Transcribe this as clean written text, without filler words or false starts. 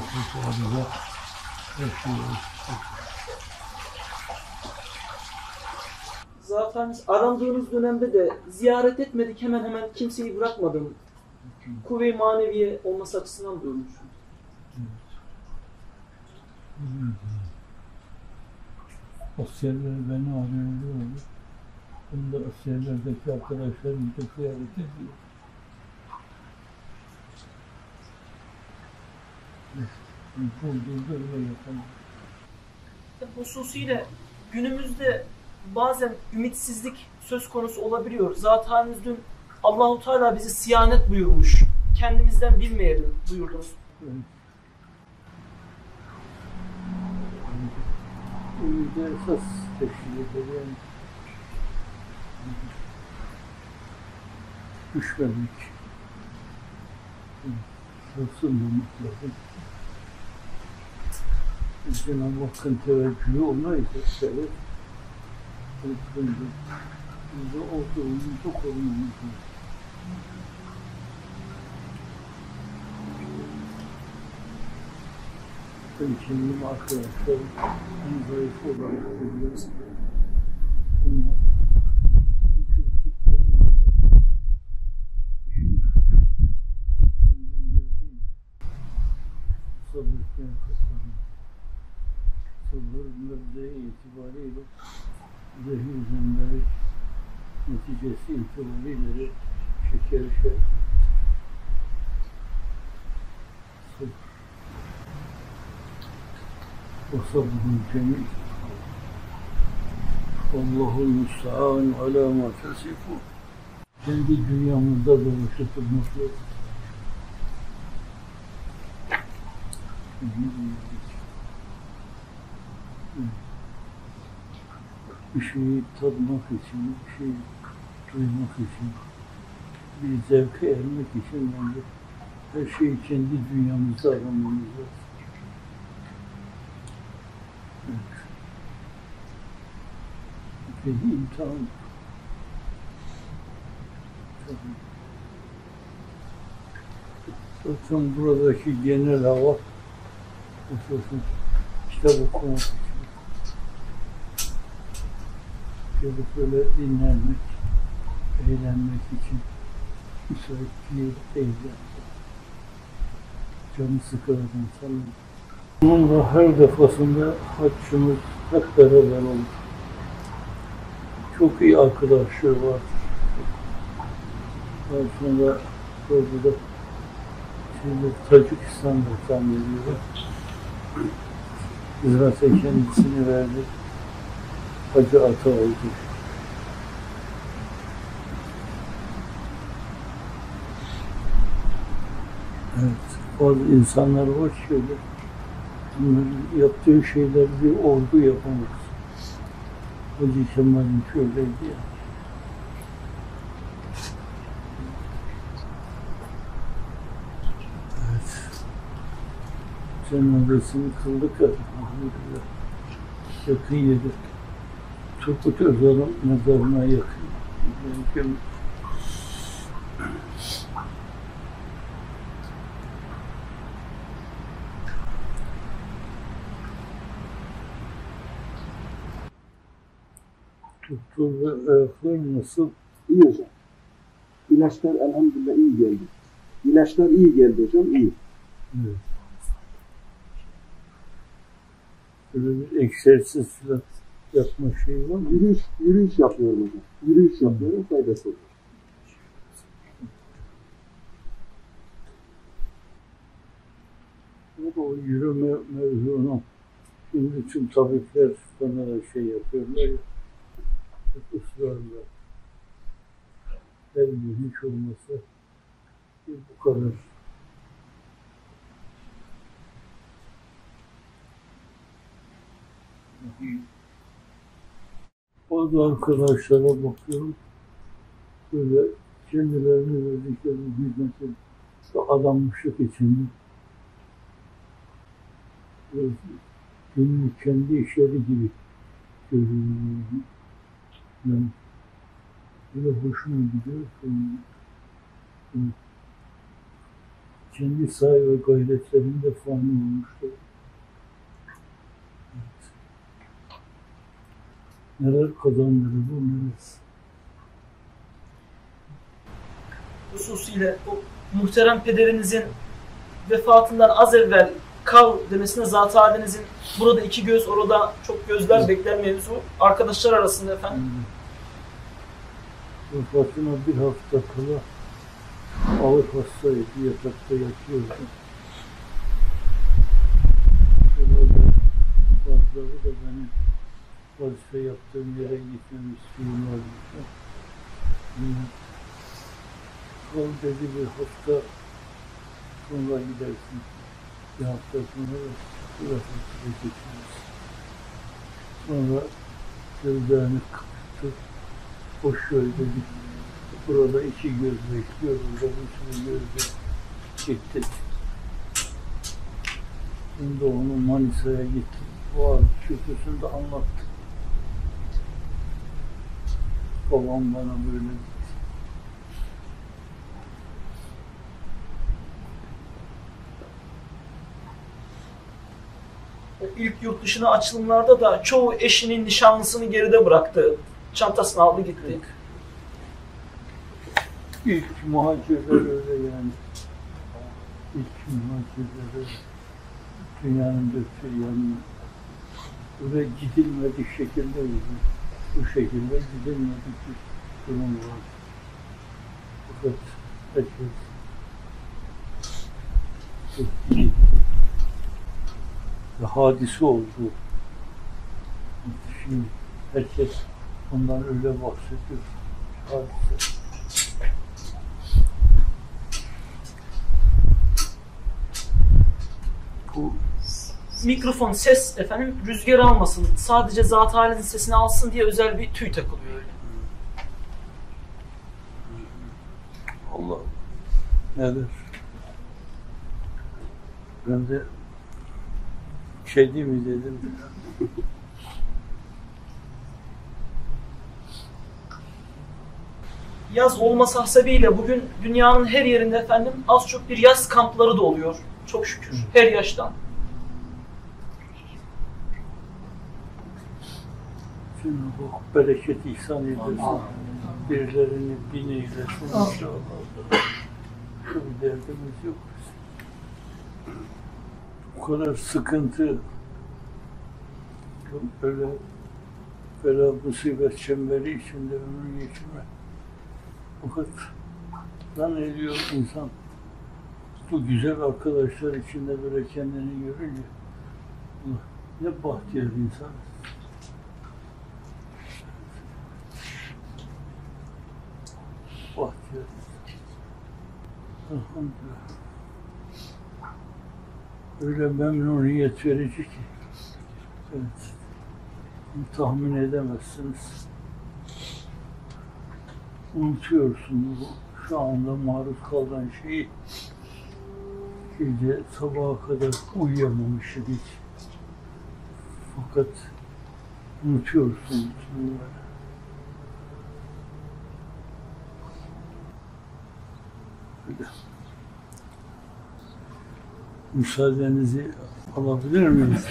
nüfuslarıyla yaşıyoruz. Zaten arandığınız dönemde de ziyaret etmedik, hemen hemen kimseyi bırakmadım. Kuvve-i maneviye olması açısından durmuşum. Askerler beni arıyordu. Bunda askerlerdeki arkadaşlarım da ziyaret ediyor. Burdur'da öyle yapalım. Hususiyle günümüzde bazen ümitsizlik söz konusu olabiliyor. Zaten dün Allahu Teala bizi siyanet buyurmuş. Kendimizden bilmeyelim buyurdunuz. Evet. Ümide esas teşkil eder yani. Düşmemek. Sarsılmamak lazım. Cenab-ı Hakk'ın teveccühü ona ise bizde olduğumuzu korumamız lazım. Ben kendim arkadaşlarım en zayıf olarak görüyorum. Bunlar en kritik dönemde işin elinden geldiğince sabretmeye katlanıyor. Sabır mebde itibariyle zehir zemberek neticesi itibariyle şeker sabır. وصبر جميل والله المستعان على ما تصفون. Kendi dünyamızda dolaşıp durmak lazım. Bir şeyi tadmak için, bir şeyi duymak için, bir zevke ermek için bence her şeyi kendi dünyamızda aramamız lazım. Bir imtihan. Zaten buradaki genel hava hususun kitap okumak için. Gelip böyle dinlenmek, eğlenmek için müsait bir yer değil. Canı sıkılan insanlar. Bununla her defasında haccımız hep beraber olur. Çok iyi arkadaşlar var. Daha sonra burada Tacikistan'da zannediyorum. Ziraat'e kendisini verdi. Hacı Ata oldu. Evet, bazı insanlar var şöyle. Bunların yaptığı şeyler bir ordu yapamaz. Hacı Kemal'in şöyleydi ya. Evet. Cenazesini kıldık ya. Elhamdülillah. Yakın yedi. Turgut Özal'ın mezarına yakın. Mümkün. Doktor ve ayaklar nasıl? İyi hocam. İlaçlar elhamdülillah iyi geldi. İlaçlar iyi geldi hocam, iyi. Evet. Böyle bir egzersiz falan yapma şeyi var mı? Yürüyüş yapıyorum hocam. Yürüyüş yapıyorum, faydası oluyor. O yürüme mevzunu şimdi tüm tabipler bana da şey yapıyorlar ya, hep ısrarla. Her gün hiç olmasa bu kadar. Bazı arkadaşlara bakıyorum, böyle kendilerini verdikleri hizmetin adanmışlık içinde günlük kendi işleri gibi görüyorum. Yani böyle hoşuma gidiyor. kendi sahi ve gayretlerinde fani olmuştur. Evet. Neler kazanları bu, neler. Hususiyle o muhterem pederinizin vefatından az evvel kav demesine Zat-ı Ali'nizin burada iki göz, orada çok gözler bekler mevzu arkadaşlar arasında efendim. Vefatına bir hafta kala ağır hastaydı, yatakta yatıyordu. Herhalde bazıları da benim vazife yaptığım yere gitmemi istiyorlardı. Kal dedi, bir hafta sonra gidersin. Bir hafta sonra da vefatına geçeriz. Sonra gözlerini kapattı. Boş ver dedi. Burada iki göz bekliyor, burada bir sürü göz çekti. Şimdi onu Manisa'ya gitti. Bu arada kötüsünü de anlattı. Babam bana böyle dedi. İlk yurt dışına açılımlarda da çoğu eşinin nişanlısını geride bıraktı. Çantasını aldı gitti. Evet. İlk muhacirler öyle yani. İlk muhacirler öyle. Dünyanın dörtte yanına. Öyle gidilmedik şekilde bu şekilde gidilmedik bir durum var. Fakat herkes gitti. Ve hadise oldu. Şimdi herkes ondan öyle bahsediyor. Hadise. Bu Mikrofon, ses efendim rüzgar almasın. Sadece Zat-ı Ali'nin sesini alsın diye özel bir tüy takılıyor öyle. Allah nedir? Ben de şey mi dedim. Yaz olması hasebiyle bugün dünyanın her yerinde efendim az çok bir yaz kampları da oluyor. Çok şükür. Her yaştan. Cenab-ı Hak bereket ihsan eylesin. Birilerini bin eylesin inşallah. Şu bir derdimiz yok. Bu kadar sıkıntı, böyle bela musibet çemberi içinde ömür geçirmek. Fakat zannediyor insan bu güzel arkadaşlar içinde böyle kendini görünce ne bahtiyar insan. Bahtiyar. Elhamdülillah. Öyle memnuniyet verici ki. Evet. Tahmin edemezsiniz. Unutuyorsunuz şu anda maruz kalan şeyi. Gece sabaha kadar uyuyamamışım hiç. Fakat unutuyorsunuz bunları. Öyle. Müsaadenizi alabilir miyiz?